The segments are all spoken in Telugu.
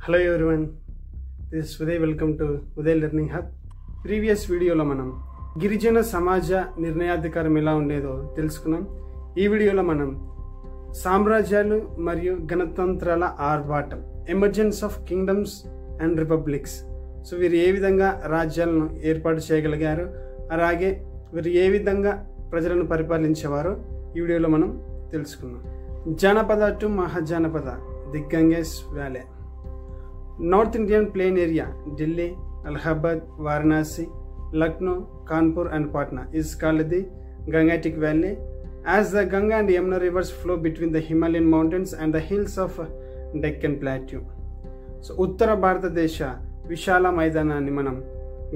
Hello everyone, this is Uday. Welcome to Uday learning hub. Previous వీడియోలో మనం గిరిజన సమాజ నిర్ణయాధికారం ఎలా ఉండేదో తెలుసుకున్నాం. ఈ వీడియోలో మనం సామ్రాజ్యాలు మరియు గణతంత్రాల ఆర్భాటం, emergence of kingdoms and republics. So వీరు ఏ విధంగా రాజ్యాలను ఏర్పాటు చేయగలిగారు, అలాగే వీరు ఏ విధంగా ప్రజలను పరిపాలించేవారో ఈ వీడియోలో మనం తెలుసుకుందాం. Janapada to Mahajanapada, the Ganges valley. North Indian plain area, Delhi, Allahabad, Varanasi, Lucknow, Kanpur and Patna is called the Gangetic Valley, as the Ganga and Yamuna rivers flow between the Himalayan mountains and the hills of Deccan Plateau. So ఉత్తర భారతదేశ విశాల మైదానాన్ని మనం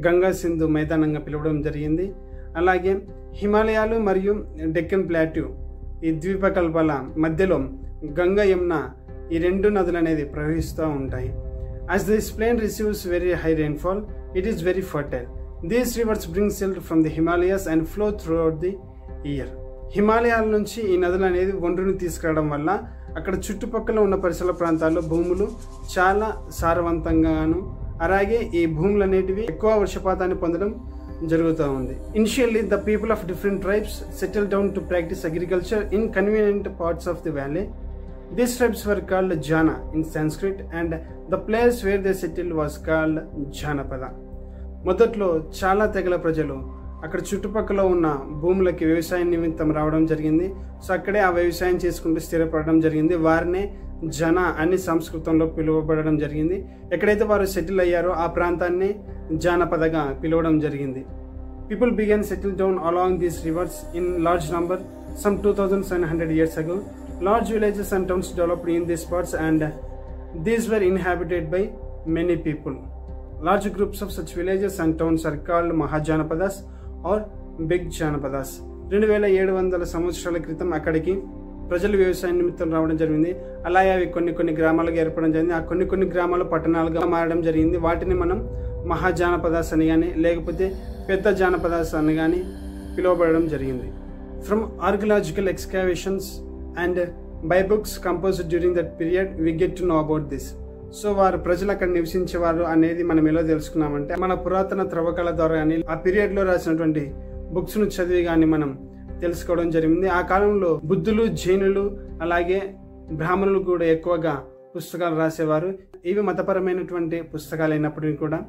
గంగా సింధు మైదానంగా పిలవడం జరిగింది. అలాగే హిమాలయాలు మరియు డెక్కన్ ప్లాట్యూ ఈ ద్వీపకల్పాల మధ్యలో గంగా యమున ఈ రెండు నదులు అనేది ప్రవహిస్తూ ఉంటాయి. As this plain receives very high rainfall, it is very fertile. These rivers bring silt from the Himalayas and flow throughout the year. హిమాలయాల నుంచి ఈ నదులు అనేది ఒండ్రుని తీసుకురావడం వల్ల అక్కడ చుట్టుపక్కల ఉన్న పరిసర ప్రాంతాల్లో భూములు చాలా సారవంతంగాను, అలాగే ఈ భూములు అనేటివి ఎక్కువ వర్షపాతాన్ని పొందడం జరుగుతూ ఉంది. Initially, the people of different tribes settled down to practice agriculture in convenient parts of the valley. These tribes were called Jana in Sanskrit, and the place where they settled was called Janapada. మొదట్లో చాలా తెగల ప్రజలు అక్కడ చుట్టుపక్కల ఉన్న భూములకి వ్యవసాయం నిమిత్తం రావడం జరిగింది. సో అక్కడే ఆ వ్యవసాయం చేసుకుంటూ స్థిరపడడం జరిగింది. వారినే జన అని సంస్కృతంలో పిలువబడడం జరిగింది. ఎక్కడైతే వారు సెటిల్ అయ్యారో ఆ ప్రాంతాన్ని జానపదగా పిలవడం జరిగింది. People began settle down along these rivers in large number some 2700 years ago. Large villages and towns developed in these parts, and these were inhabited by many people. Large groups of such villages and towns are called Mahajanapadas or Big Janapadas. 2700 సంవత్సరాల క్రితం అక్కడికి ప్రజలు వ్యవసాయ నిమిత్తం రావడం జరిగింది. అలాగే అవి కొన్ని గ్రామాలుగా ఏర్పడడం జరిగింది. ఆ కొన్ని గ్రామాలు పట్టణాలుగా మారడం జరిగింది. వాటిని మనం మహాజానపదాస్ అని కానీ లేకపోతే పెద్ద జానపదాస్ అని కానీ పిలువబడడం జరిగింది. From archaeological excavations and by books composed during that period, we get to know about this. So వారు ప్రజలు అక్కడ నివసించేవారు అనేది మనం ఎలా తెలుసుకున్నామంటే మన పురాతన త్రవ్వకాల ద్వారా కానీ ఆ పీరియడ్ లో రాసినటువంటి బుక్స్ ను చదివి కానీ మనం తెలుసుకోవడం జరిగింది. ఆ కాలంలో బుద్ధులు, జైనులు, అలాగే బ్రాహ్మణులు కూడా ఎక్కువగా పుస్తకాలు రాసేవారు. ఇవి మతపరమైనటువంటి పుస్తకాలు అయినప్పటికీ కూడా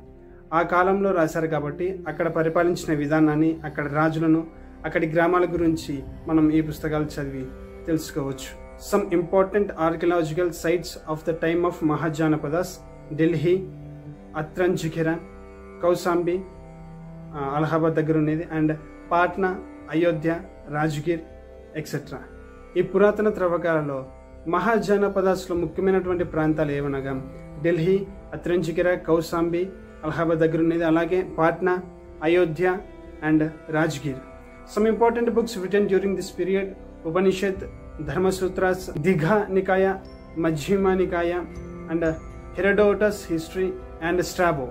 ఆ కాలంలో రాశారు కాబట్టి అక్కడ పరిపాలించిన విధానాన్ని, అక్కడ రాజులను, అక్కడి గ్రామాల గురించి మనం ఈ పుస్తకాలు చదివి తెలుసుకోవచ్చు. Some important archaeological sites of the time of Mahajanapadas: Delhi, Atranjikhera, Kausambi, Allahabad దగ్గర ఉన్నది, అండ్ పాట్నా, అయోధ్య, రాజ్గిర్ ఎక్సెట్రా. ఈ పురాతన త్రవ్వకాలలో మహాజనపదాస్లో ముఖ్యమైనటువంటి ప్రాంతాలు ఏమనగా ఢిల్లీ, అత్రంజికెర, కౌసాంబి, అలహాబాద్ దగ్గర ఉన్నది, అలాగే Patna, Ayodhya and Rajgir. Some important books written during this period: Upanishad, Dharmasutras, Digha Nikaya, Majjhima Nikaya and Herodotus History and Strabo.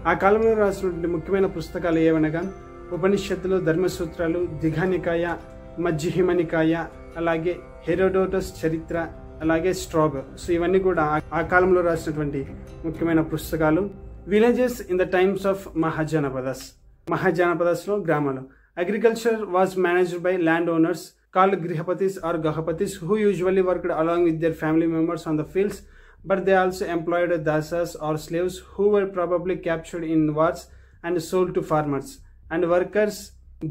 ఆ కాలంలో రాసినటువంటి ముఖ్యమైన పుస్తకాలు ఏవనగా ఉపనిషత్తులు, ధర్మసూత్రాలు, దిఘానికాయ, మజ్జిహిమనికాయ, అలాగే హెరోడోటస్ చరిత్ర, అలాగే స్ట్రాబో. సో ఇవన్నీ కూడా ఆ కాలంలో రాసినటువంటి ముఖ్యమైన పుస్తకాలు. Villages in the times of Mahajanapadas. మహాజనపదాస్లో గ్రామాలు. Agriculture was managed by landowners called Grihapatis or Gahapatis, who usually worked along with their family members on the fields, but they also employed dasas or slaves who were probably captured in wars and sold to farmers, and workers,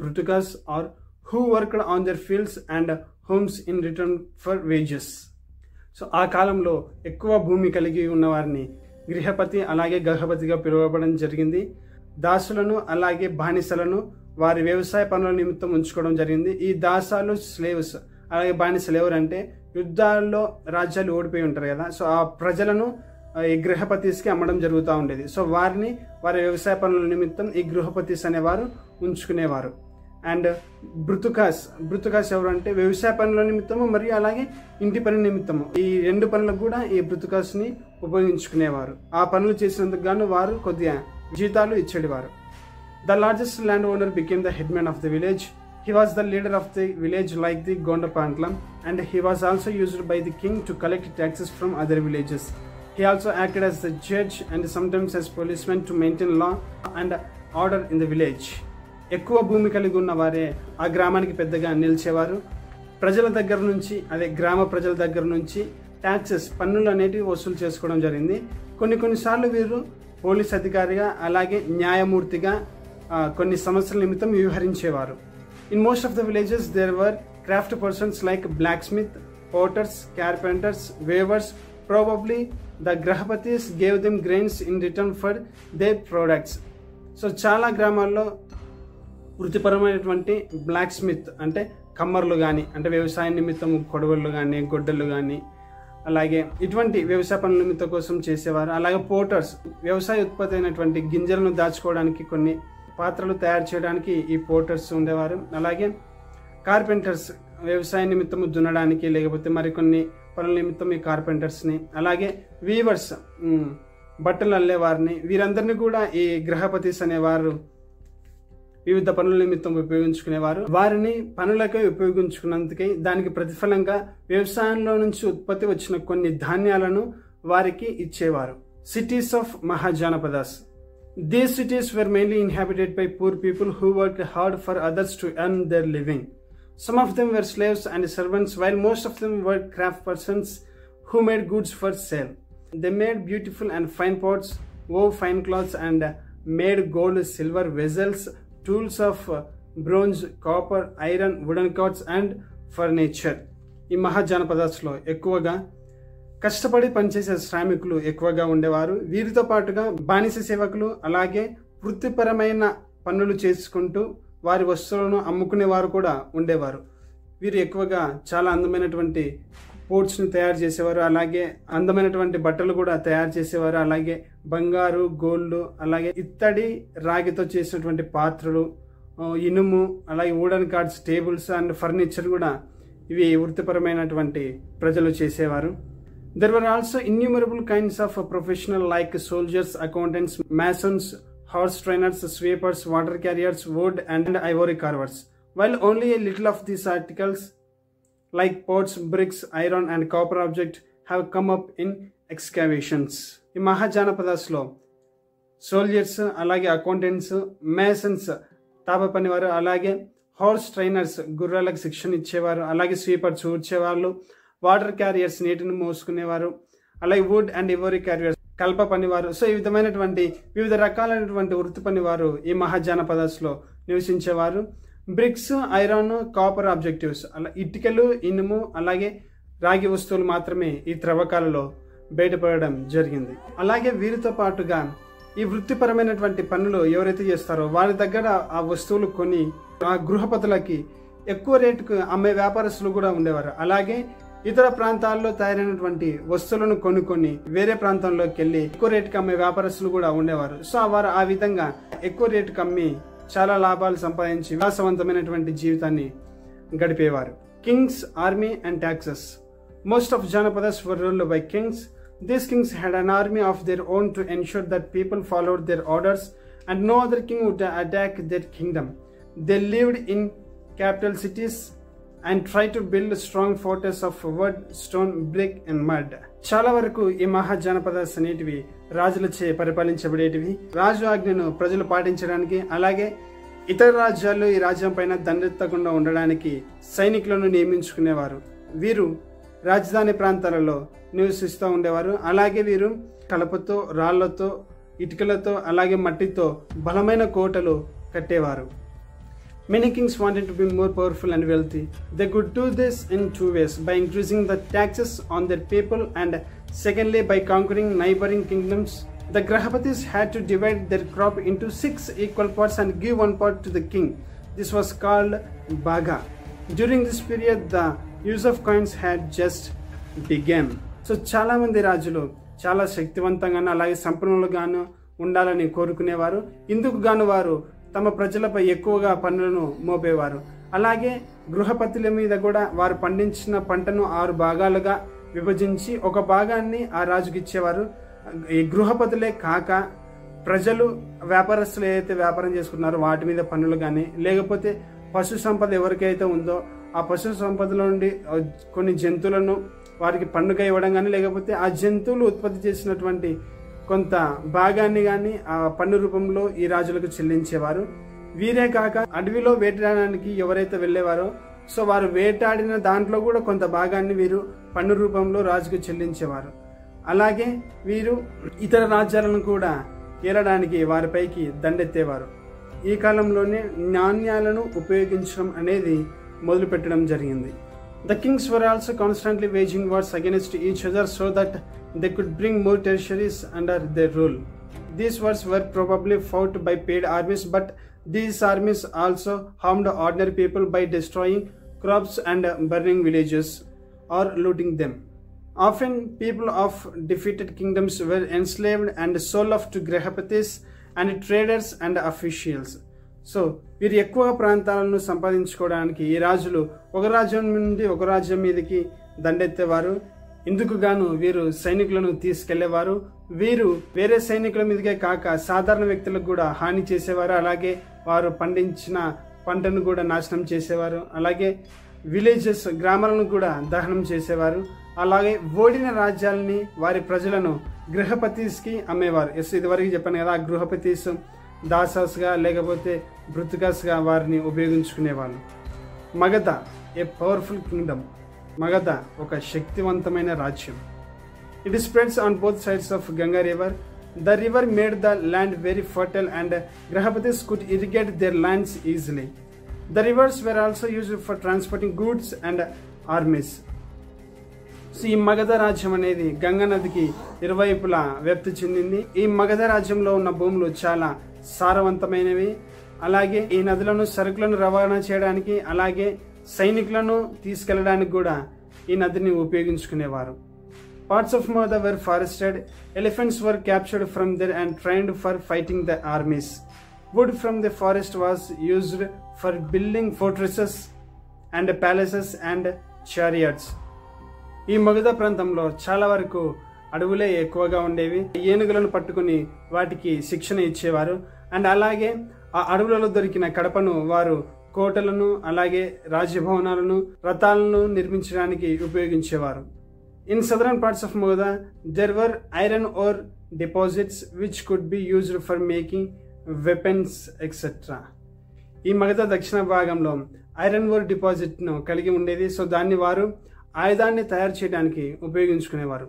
brutukas, or who worked on their fields and homes in return for wages. So ఆ కాలంలో ఎక్కువ భూమి కలిగి ఉన్నవారిని గృహపతి అలాగే గహపతిగా పిలువబడడం జరిగింది. దాసులను అలాగే బానిసలను వారి వ్యవసాయ పనుల నిమిత్తం ఉంచుకోవడం జరిగింది. ఈ దాసాలు, స్లేవ్స్, అలాగే బానిసలు ఎవరంటే యుద్ధాల్లో రాజ్యాలు ఓడిపోయి ఉంటారు కదా, సో ఆ ప్రజలను ఈ గృహపతిస్కి అమ్మడం జరుగుతూ ఉండేది. సో వారిని వారి వ్యవసాయ పనుల నిమిత్తం ఈ గృహపతిస్ అనేవారు ఉంచుకునేవారు. అండ్ బృతుకాస్ ఎవరు అంటే వ్యవసాయ పనుల నిమిత్తము మరియు అలాగే ఇంటి పని నిమిత్తము, ఈ రెండు పనులకు కూడా ఈ బృతుకాస్ని ఉపయోగించుకునేవారు. ఆ పనులు చేసినందుకు గాను వారు కొద్దిగా జీతాలు ఇచ్చేవారు. The largest landowner became the headman of the village. He was the leader of the village like the Gondapantlam, and he was also used by the king to collect taxes from other villages. He also acted as the judge and sometimes as policeman to maintain law and order in the village. ఎక్కువ భూమి కలిగి ఉన్న వారే ఆ గ్రామానికి పెద్దగా నిలిచేవారు. ప్రజల దగ్గర నుంచి, అదే గ్రామ ప్రజల దగ్గర నుంచి ట్యాక్సెస్, పన్నులు అనేటివి వసూలు చేసుకోవడం జరిగింది. కొన్నిసార్లు వీరు పోలీస్ అధికారిగా అలాగే న్యాయమూర్తిగా కొన్ని సమస్యల నిమిత్తం వ్యవహరించేవారు. In most of the villages there were craft persons like blacksmith, potters, carpenters, weavers. Probably the Grahapatis gave them grains in return for their products. So చాలా గ్రామాల్లో వృత్తిపరమైనటువంటి బ్లాక్ స్మిత్ అంటే కమ్మర్లు కానీ, అంటే వ్యవసాయ నిమిత్తం కొడవళ్ళు కానీ, గొడ్డళ్ళు కానీ, అలాగే ఇటువంటి వ్యవసాయ పనుల నిమిత్తం కోసం చేసేవారు. అలాగే పోటర్స్, వ్యవసాయ ఉత్పత్తి అయినటువంటి గింజలను దాచుకోవడానికి కొన్ని పాత్రలు తయారు చేయడానికి ఈ పోటర్స్ ఉండేవారు. అలాగే కార్పెంటర్స్, వ్యవసాయ నిమిత్తము దున్నడానికి లేకపోతే మరికొన్ని పనుల నిమిత్తం ఈ కార్పెంటర్స్ని, అలాగే వీవర్స్, బట్టలు అల్లేవారిని, వీరందరినీ కూడా ఈ గ్రహపతిస్ అనేవారు వివిధ పనుల నిమిత్తం ఉపయోగించుకునేవారు. వారిని పనులకే ఉపయోగించుకున్నందుకే దానికి ప్రతిఫలంగా వ్యవసాయంలో నుంచి ఉత్పత్తి వచ్చిన కొన్ని ధాన్యాలను వారికి ఇచ్చేవారు. Cities of mahajanapadas. These cities were mainly inhabited by poor people who worked hard for others to earn their living. Some of them were slaves and servants, while most of them were craft persons who made goods for sale. They made beautiful and fine pots, wove fine cloths, and made gold, silver vessels, tools of bronze, copper, iron, wooden carts, and furniture. ఈ మహాజనపదాస్లో ఎక్కువగా కష్టపడి పనిచేసే శ్రామికులు ఎక్కువగా ఉండేవారు. వీరితో పాటుగా బానిస సేవకులు, అలాగే వృత్తిపరమైన పనులు చేసుకుంటూ వారి వస్తువులను అమ్ముకునేవారు కూడా ఉండేవారు. వీరు ఎక్కువగా చాలా అందమైనటువంటి పోట్స్ని తయారు చేసేవారు, అలాగే అందమైనటువంటి బట్టలు కూడా తయారు చేసేవారు. అలాగే బంగారు, గోల్డ్, అలాగే ఇత్తడి, రాగితో చేసినటువంటి పాత్రలు, ఇనుము, అలాగే wooden cards, tables and furniture కూడా ఇవి వృత్తిపరమైనటువంటి ప్రజలు చేసేవారు. There were also innumerable kinds of professional like soldiers, accountants, masons, horse trainers, sweepers, water carriers, wood and ivory carvers. While only a little of these articles like pots, bricks, iron and copper objects have come up in excavations. ఈ మహాజనపదాస్లో సోల్జర్స్, అలాగే అకౌంటెంట్స్, మేసన్స్, తాప పనివారు, అలాగే హార్స్ ట్రైనర్స్, గుర్రాలకు శిక్షణ ఇచ్చేవారు, అలాగే స్వీపర్స్, ఊడ్చేవాళ్ళు, వాటర్ క్యారియర్స్, నీటిని మోసుకునేవారు, అలాగే వుడ్ అండ్ ఇవోరీ క్యారియర్స్, కల్ప పనివారు. సో ఈ విధమైనటువంటి వివిధ రకాలైనటువంటి వృత్తి పనివారు ఈ మహాజనపదాస్లో నివసించేవారు. బ్రిక్స్, ఐరన్, కాపర్ ఆబ్జెక్టివ్స్, అలా ఇటుకలు, ఇనుము, అలాగే రాగి వస్తువులు మాత్రమే ఈ త్రవ్వకాలలో బయటపడడం జరిగింది. అలాగే వీరితో పాటుగా ఈ వృత్తిపరమైనటువంటి పనులు ఎవరైతే చేస్తారో వారి దగ్గర ఆ వస్తువులు కొని ఆ గృహపతులకి ఎక్కువ రేటుకు అమ్మే వ్యాపారస్తులు కూడా ఉండేవారు. అలాగే ఇతర ప్రాంతాల్లో తయారైనటువంటి వస్తువులను కొనుక్కొని వేరే ప్రాంతంలోకి వెళ్ళి ఎక్కువ రేటుకి అమ్మే వ్యాపారస్తులు కూడా ఉండేవారు. సో వారు ఆ విధంగా ఎక్కువ రేటుకి అమ్మి చాలా లాభాలు సంపాదించి విలాసవంతమైనటువంటి జీవితాన్ని గడిపేవారు. Kings, army and taxes. Most of Janapadas were ruled by kings. These kings had an army of their own to ensure that people followed their orders and no other king would attack their kingdom. They lived in capital cities and tried to build a strong fortress of wood, stone, brick and mud. చాలా వరకు ఈ మహాజనపదాస్ అనేటివి రాజులచే పరిపాలించబడేటివి. రాజు ఆజ్ఞను ప్రజలు పాటించడానికి, అలాగే ఇతర రాజ్యాలు ఈ రాజ్యం పైన దండెత్తకుండా ఉండడానికి సైనికులను నియమించుకునేవారు. వీరు రాజధాని ప్రాంతాలలో నివసిస్తూ ఉండేవారు. అలాగే వీరు కలపతో, రాళ్లతో, ఇటుకలతో, అలాగే మట్టితో బలమైన కోటలు కట్టేవారు. Many kings wanted to be more powerful and wealthy. They could do this in two ways: by increasing the taxes on their people, and secondly by conquering neighboring kingdoms. The Grahapatis had to divide their crop into 6 equal parts and give one part to the king. This was called Bhaga. During this period, the use of coins had just begun. So చాలా మంది రాజులు చాలా శక్తివంతంగాను అలాగే సంపన్నులుగాను ఉండాలని కోరుకునేవారు. ఇందుకు గాను వారు తమ ప్రజలపై ఎక్కువగా పన్నులను మోపేవారు. అలాగే గృహపతుల మీద కూడా వారు పండించిన పంటను 6 భాగాలుగా విభజించి ఒక భాగాన్ని ఆ రాజుకి ఇచ్చేవారు. ఈ గృహపతులే కాక ప్రజలు, వ్యాపారస్తులు ఏదైతే వ్యాపారం చేసుకున్నారో వాటి మీద పన్నులు కానీ, లేకపోతే పశు సంపద ఎవరికైతే ఉందో ఆ పశు సంపదలో నుండి కొన్ని జంతువులను వారికి పండుగ ఇవ్వడం కానీ లేకపోతే ఆ జంతువులు ఉత్పత్తి చేసినటువంటి కొంత భాగాన్ని కానీ ఆ పన్ను రూపంలో ఈ రాజులకు చెల్లించేవారు. వీరే కాక అడవిలో వేటాడడానికి ఎవరైతే వెళ్ళేవారో సో వారు వేటాడిన దాంట్లో కూడా కొంత భాగాన్ని వీరు పన్ను రూపంలో రాజుకు చెల్లించేవారు. అలాగే వీరు ఇతర రాజ్యాలను కూడా ఏలడానికి వారిపైకి దండెత్తేవారు. ఈ కాలంలోనే నాణ్యాలను ఉపయోగించడం అనేది మొదలుపెట్టడం జరిగింది. The kings were also constantly waging wars against each other so that they could bring more territories under their rule. These wars were probably fought by paid armies, but these armies also harmed ordinary people by destroying crops and burning villages or looting them. Often people of defeated kingdoms were enslaved and sold off to Grahapatis and traders and officials. So వీరు ఎక్కువ ప్రాంతాలను సంపాదించుకోవడానికి ఈ రాజులు ఒక రాజ్యం నుండి ఒక రాజ్యం మీదకి దండెత్తేవారు. ఇందుకు గాను వీరు సైనికులను తీసుకెళ్లేవారు. వీరు వేరే సైనికుల మీదకే కాక సాధారణ వ్యక్తులకు కూడా హాని చేసేవారు. అలాగే వారు పండించిన పంటను కూడా నాశనం చేసేవారు. అలాగే విలేజెస్ గ్రామాలను కూడా దహనం చేసేవారు. అలాగే ఓడిన రాజ్యాలని వారి ప్రజలను గృహపతిస్కి అమ్మేవారు. ఇదివరకు చెప్పాను కదా, ఆ గృహపతిస్ దాసాస్గా లేకపోతే భృతికాస్గా వారిని ఉపయోగించుకునేవాళ్ళు. Magadha a powerful kingdom. Magadha ఒక శక్తివంతమైన రాజ్యం. It spreads on both sides of Ganga river. The river made the land very fertile and grihapatis could irrigate their lands easily. The rivers were also used for transporting goods and armies. So ఈ మగధ రాజ్యం అనేది గంగా నదికి ఇరువైపులా వ్యాప్తి చెందింది. ఈ మగధ రాజ్యంలో ఉన్న భూములు చాలా సారవంతమైనవి. అలాగే ఈ నదులను సరుకులను రవాణా చేయడానికి అలాగే సైనికులను తీసుకెళ్లడానికి కూడా ఈ నదిని ఉపయోగించుకునేవారు. Parts of Magadha were forested. Elephants were captured from there and trained for fighting the armies. Wood from the forest was used for building fortresses and palaces and chariots. ఈ మగధ ప్రాంతంలో చాలా వరకు అడవులే ఎక్కువగా ఉండేవి. ఏనుగులను పట్టుకుని వాటికి శిక్షణ ఇచ్చేవారు. అండ్ అలాగే ఆ అడవులలో దొరికిన కడపను వారు కోటలను అలాగే రాజభవనాలను రథాలను నిర్మించడానికి ఉపయోగించేవారు. In southern parts of Magadha there were iron ore deposits which could be used for making weapons etcetera. ఈ మగధ దక్షిణ భాగంలో ఐరన్ ఓర్ డిపాజిట్ను కలిగి ఉండేది. సో దాన్ని వారు ఆయుధాన్ని తయారు చేయడానికి ఉపయోగించుకునేవారు.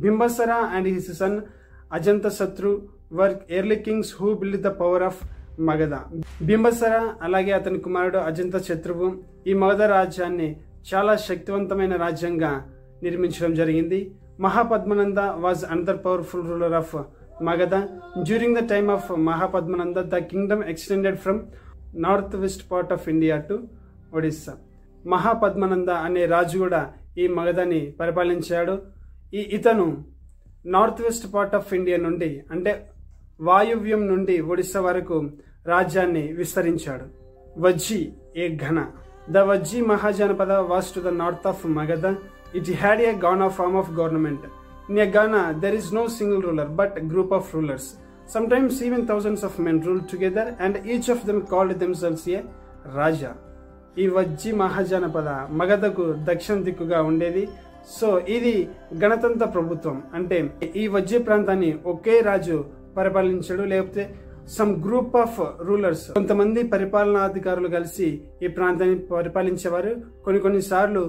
Bimbisara and his son Ajatashatru were early kings who build the power of Magadha. Bimbisara అలాగే అతని కుమారుడు అజంత శత్రువు ఈ మగధ రాజ్యాన్ని చాలా శక్తివంతమైన రాజ్యంగా నిర్మించడం జరిగింది. Mahapadmananda was another powerful ruler of Magadha. During the time of Mahapadmananda the kingdom extended from north west part of India to Odisha. Mahapadmananda అనే రాజు కూడా ఈ మగధని పరిపాలించాడు. ఇతను north west part of India నుండి అంటే వాయువ్యం నుండి ఒడిస్సా వరకు రాజ్యాన్ని విస్తరించాడు. Vajji a gana. The Vajji mahajanapada was to the north of Magadha. It had a gana form of government. In a gana there is no single ruler but group of rulers. Sometimes even thousands of men ruled together and each of them called themselves a raja. ఈ వజ్జి మహాజనపద మగధకు దక్షిణ దిక్కుగా ఉండేది. సో ఇది గణతంత్ర ప్రభుత్వం. అంటే ఈ వజ్జి ప్రాంతాన్ని ఒకే రాజు పరిపాలించడు, లేకపోతే సమ్ గ్రూప్ ఆఫ్ రూలర్స్ కొంతమంది పరిపాలనాధికారులు కలిసి ఈ ప్రాంతాన్ని పరిపాలించేవారు. కొన్నిసార్లు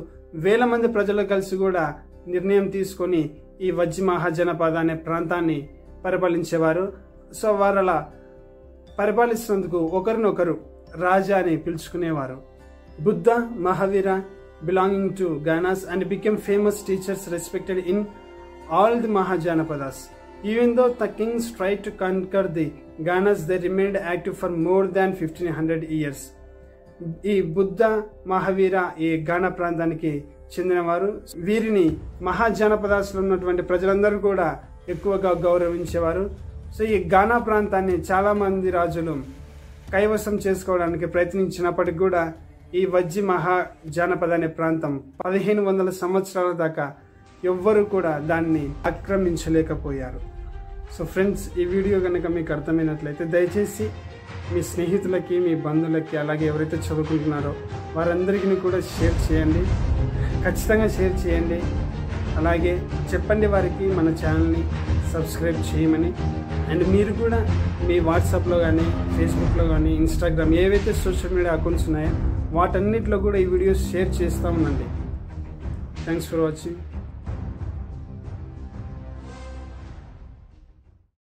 వేల మంది ప్రజలు కలిసి కూడా నిర్ణయం తీసుకొని ఈ వజ్జి మహాజనపద అనే ప్రాంతాన్ని పరిపాలించేవారు. సో వారు అలా పరిపాలిస్తున్నందుకు ఒకరినొకరు రాజా అని పిలుచుకునేవారు. Buddha, Mahavir belonging to Ganas and became famous teachers respected in all the Mahajanapadas. Even though the kings tried to conquer the Ganas, they remained active for more than 1500 years. ఈ బుద్ధ, మహావీర ఈ గానా ప్రాంతానికి చెందినవారు. వీరిని మహాజనపదాస్లో ఉన్నటువంటి ప్రజలందరూ కూడా ఎక్కువగా గౌరవించేవారు. సో ఈ గానా ప్రాంతాన్ని చాలా మంది రాజులు కైవసం చేసుకోవడానికి ప్రయత్నించినప్పటికీ కూడా ఈ వజ్జి మహాజనపద అనే ప్రాంతం 1500 సంవత్సరాల దాకా ఎవ్వరూ కూడా దాన్ని ఆక్రమించలేకపోయారు. సో ఫ్రెండ్స్, ఈ వీడియో కనుక మీకు అర్థమైనట్లయితే దయచేసి మీ స్నేహితులకి, మీ బంధువులకి, అలాగే ఎవరైతే చదువుకుంటున్నారో వారందరికీ కూడా షేర్ చేయండి. ఖచ్చితంగా షేర్ చేయండి. అలాగే చెప్పండి వారికి మన ఛానల్ని సబ్స్క్రైబ్ చేయమని. అండ్ మీరు కూడా మీ వాట్సాప్లో కానీ, ఫేస్బుక్లో కానీ, ఇన్స్టాగ్రామ్ ఏవైతే సోషల్ మీడియా అకౌంట్స్ ఉన్నాయో వాటన్నిటిలో కూడా ఈ వీడియోస్ షేర్ చేస్తూ ఉండండి. Thanks for watching.